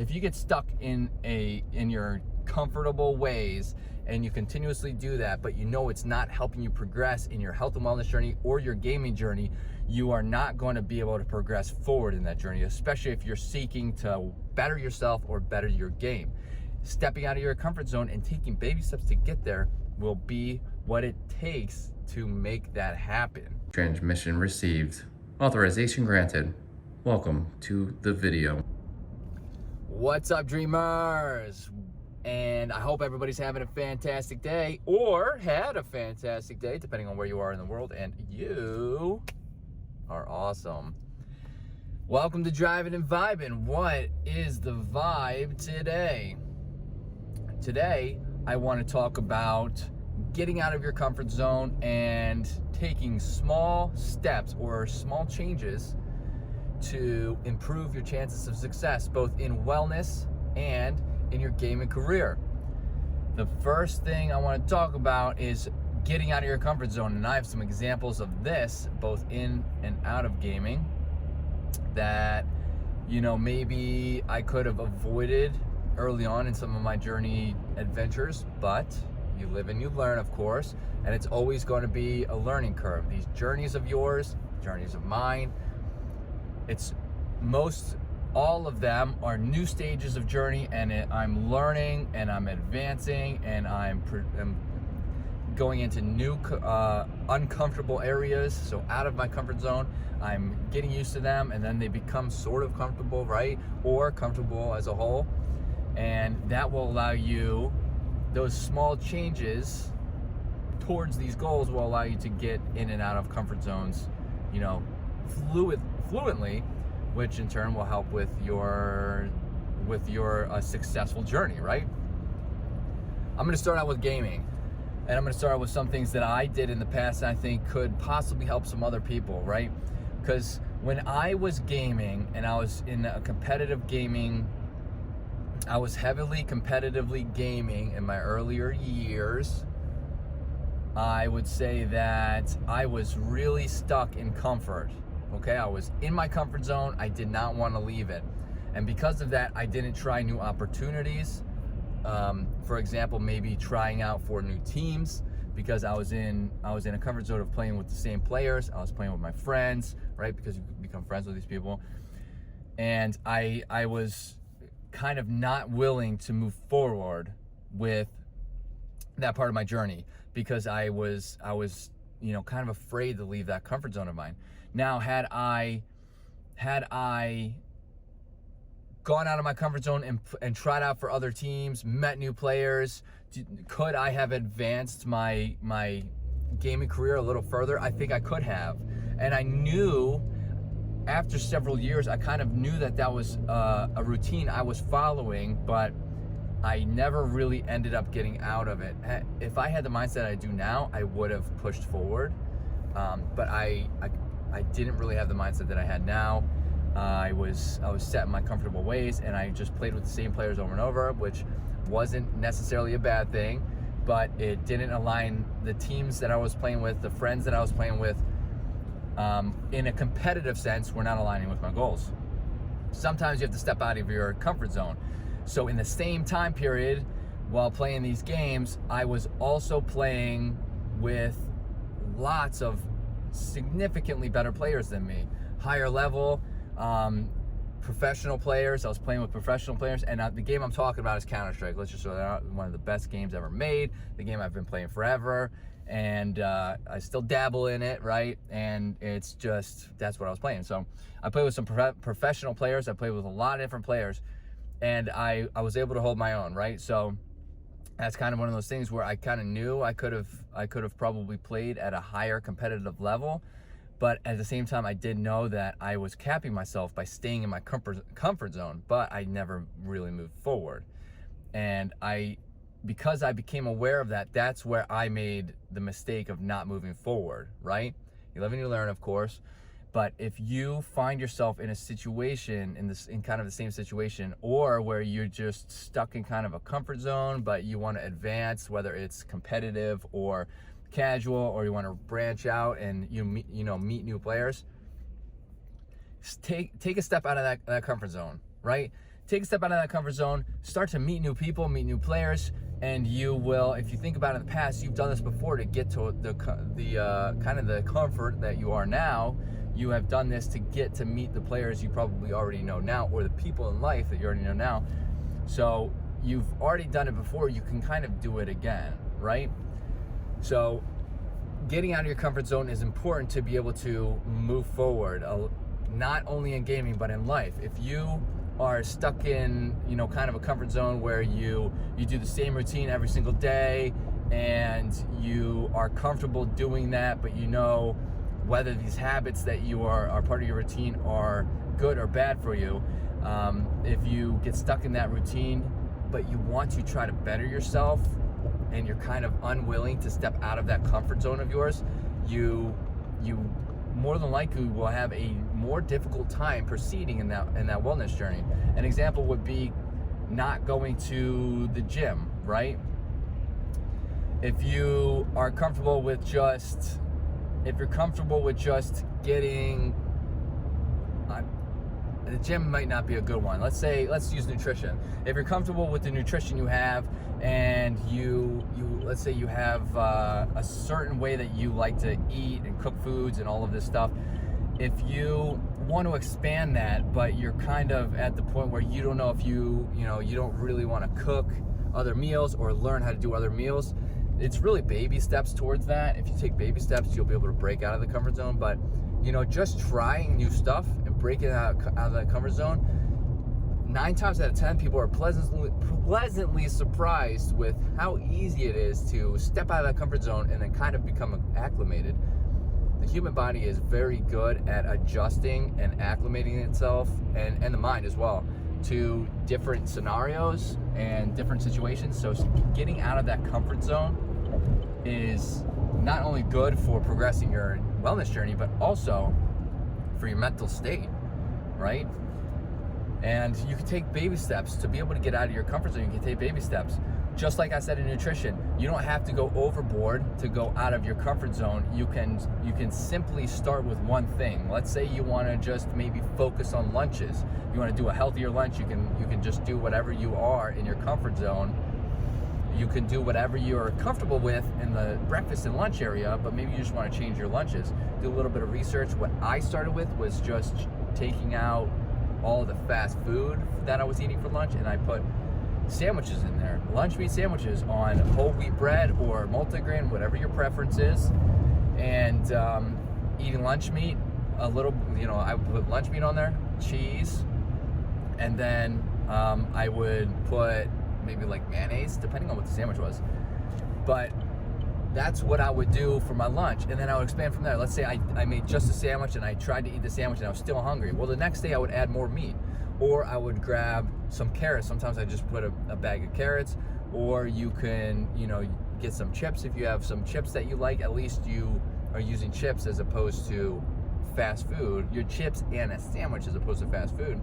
If you get stuck in your comfortable ways and you continuously do that, but you know it's not helping you progress in your health and wellness journey or your gaming journey, you are not going to be able to progress forward in that journey, especially if you're seeking to better yourself or better your game. Stepping out of your comfort zone and taking baby steps to get there will be what it takes to make that happen. Transmission received. Authorization granted. Welcome to the video. What's up, dreamers? And I hope everybody's having a fantastic day, or had a fantastic day, depending on where you are in the world, and you are awesome. Welcome to Driving and Vibing. What is the vibe today? Today, I want to talk about getting out of your comfort zone and taking small steps or small changes to improve your chances of success, both in wellness and in your gaming career. The first thing I want to talk about is getting out of your comfort zone, and I have some examples of this, both in and out of gaming, that, you know, maybe I could have avoided early on in some of my journey adventures, but you live and you learn, of course, and it's always going to be a learning curve. These journeys of yours, journeys of mine, all of them are new stages of journey, and I'm learning and I'm advancing and I'm going into new uncomfortable areas. So out of my comfort zone, I'm getting used to them, and then they become sort of comfortable, right? Or comfortable as a whole. And that will allow you, those small changes towards these goals will allow you to get in and out of comfort zones, you know, fluently, which in turn will help with your successful journey, right? I'm going to start out with gaming, and I'm going to start out with some things that I did in the past that I think could possibly help some other people, right? Because when I was gaming and I was in a competitive gaming, I was heavily competitively gaming in my earlier years, I would say that I was really stuck in comfort. Okay, I was in my comfort zone. I did not want to leave it. And because of that, I didn't try new opportunities. For example, maybe trying out for new teams, because I was in a comfort zone of playing with the same players. I was playing with my friends, right? Because you become friends with these people. And I was kind of not willing to move forward with that part of my journey, because I was, you know, kind of afraid to leave that comfort zone of mine. Now, had I gone out of my comfort zone and tried out for other teams, met new players, could I have advanced my gaming career a little further? I think I could have. And I knew, after several years, I kind of knew that was a routine I was following, but I never really ended up getting out of it. If I had the mindset I do now, I would have pushed forward. But I didn't really have the mindset that I had now. I was set in my comfortable ways, and I just played with the same players over and over, which wasn't necessarily a bad thing, but it didn't align the teams that I was playing with, the friends that I was playing with, in a competitive sense, were not aligning with my goals. Sometimes you have to step out of your comfort zone. So in the same time period, while playing these games, I was also playing with lots of significantly better players than me, higher level, professional players. I was playing with professional players, and the game I'm talking about is Counter-Strike. Let's just throw that out. One of the best games ever made, the game I've been playing forever, and I still dabble in it, right? And it's just, that's what I was playing. So I played with some professional players. I played with a lot of different players, and I was able to hold my own, right? So that's kind of one of those things where I kind of knew I could have probably played at a higher competitive level, but at the same time, I did know that I was capping myself by staying in my comfort zone, but I never really moved forward. And because I became aware of that, that's where I made the mistake of not moving forward, right? You live and you learn, of course. But if you find yourself in a situation, in kind of the same situation, or where you're just stuck in kind of a comfort zone, but you want to advance, whether it's competitive or casual, or you want to branch out and meet new players, take a step out of that comfort zone, right? take a step out of that comfort zone, start to meet new people, meet new players, and you will, if you think about it in the past, you've done this before to get to the kind of the comfort that you are now. You have done this to get to meet the players you probably already know now, or the people in life that you already know now. So you've already done it before, you can kind of do it again, right? So getting out of your comfort zone is important to be able to move forward, not only in gaming, but in life. If you are stuck in, kind of a comfort zone where you do the same routine every single day and you are comfortable doing that, but whether these habits that you are part of your routine are good or bad for you, if you get stuck in that routine, but you want to try to better yourself and you're kind of unwilling to step out of that comfort zone of yours, you more than likely will have a more difficult time proceeding in that wellness journey. An example would be not going to the gym, right? If you are comfortable with just getting, the gym might not be a good one. Let's use nutrition. If you're comfortable with the nutrition you have, and let's say you have a certain way that you like to eat and cook foods and all of this stuff, if you want to expand that, but you're kind of at the point where you don't know if you don't really want to cook other meals or learn how to do other meals, it's really baby steps towards that. If you take baby steps, you'll be able to break out of the comfort zone. But just trying new stuff and breaking out of that comfort zone, 9 times out of 10 people are pleasantly surprised with how easy it is to step out of that comfort zone and then kind of become acclimated. The human body is very good at adjusting and acclimating itself, and the mind as well, to different scenarios and different situations. So getting out of that comfort zone is not only good for progressing your wellness journey, but also for your mental state, right? And you can take baby steps to be able to get out of your comfort zone. You can take baby steps. Just like I said in nutrition, you don't have to go overboard to go out of your comfort zone. You can simply start with one thing. Let's say you want to just maybe focus on lunches. You want to do a healthier lunch. You can just do whatever you are in your comfort zone. You can do whatever you're comfortable with in the breakfast and lunch area, but maybe you just want to change your lunches. Do a little bit of research. What I started with was just taking out all the fast food that I was eating for lunch, and I put sandwiches in there, lunch meat sandwiches on whole wheat bread or multigrain, whatever your preference is, and eating lunch meat, I would put lunch meat on there, cheese, and then I would put maybe like mayonnaise, depending on what the sandwich was. But that's what I would do for my lunch, and then I would expand from there. Let's say I made just a sandwich and I tried to eat the sandwich and I was still hungry. Well, the next day I would add more meat, or I would grab some carrots. Sometimes I just put a bag of carrots, or you can get some chips. If you have some chips that you like, at least you are using chips as opposed to fast food. Your chips and a sandwich as opposed to fast food.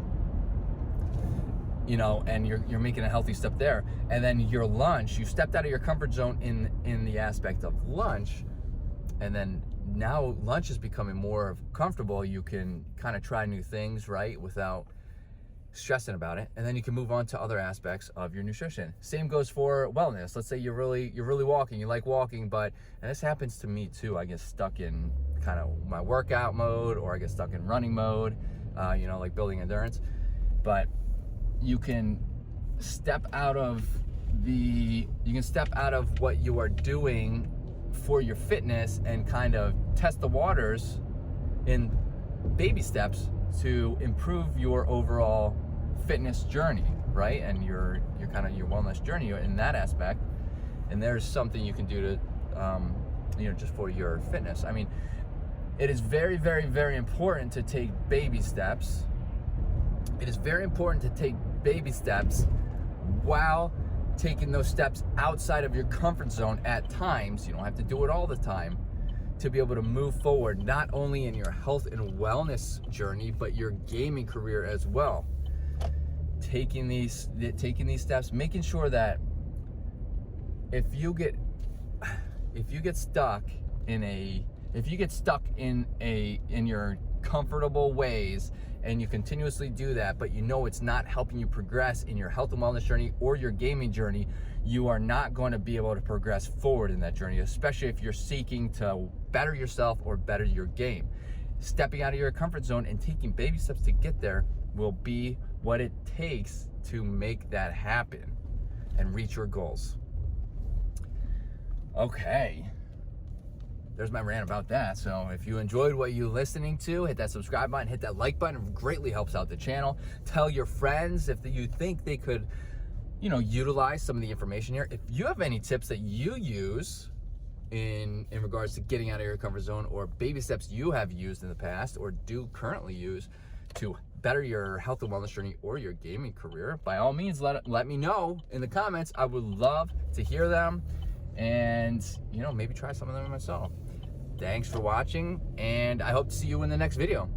And you're making a healthy step there. And then your lunch, you stepped out of your comfort zone in the aspect of lunch, and then now lunch is becoming more comfortable. You can kind of try new things, right, without stressing about it, and then you can move on to other aspects of your nutrition. Same goes for wellness. Let's say you're really walking, you like walking, and this happens to me too. I get stuck in kind of my workout mode, or I get stuck in running mode, like building endurance. But you can step out of what you are doing for your fitness and kind of test the waters in baby steps to improve your overall fitness journey, right? And your kind of your wellness journey in that aspect. And there's something you can do to just for your fitness. I mean, it is very, very, very important to take baby steps. It is very important to take baby steps while taking those steps outside of your comfort zone at times. You don't have to do it all the time to be able to move forward, not only in your health and wellness journey, but your gaming career as well. Taking these steps, making sure that if you get stuck in your comfortable ways, and you continuously do that, but you know it's not helping you progress in your health and wellness journey or your gaming journey, you are not going to be able to progress forward in that journey, especially if you're seeking to better yourself or better your game. Stepping out of your comfort zone and taking baby steps to get there will be what it takes to make that happen and reach your goals. Okay. There's my rant about that. So if you enjoyed what you're listening to, hit that subscribe button, hit that like button. It greatly helps out the channel. Tell your friends if you think they could, utilize some of the information here. If you have any tips that you use in regards to getting out of your comfort zone, or baby steps you have used in the past or do currently use to better your health and wellness journey or your gaming career, by all means, let me know in the comments. I would love to hear them and, maybe try some of them myself. Thanks for watching, and I hope to see you in the next video.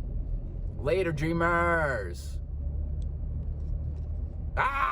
Later, dreamers. Ah!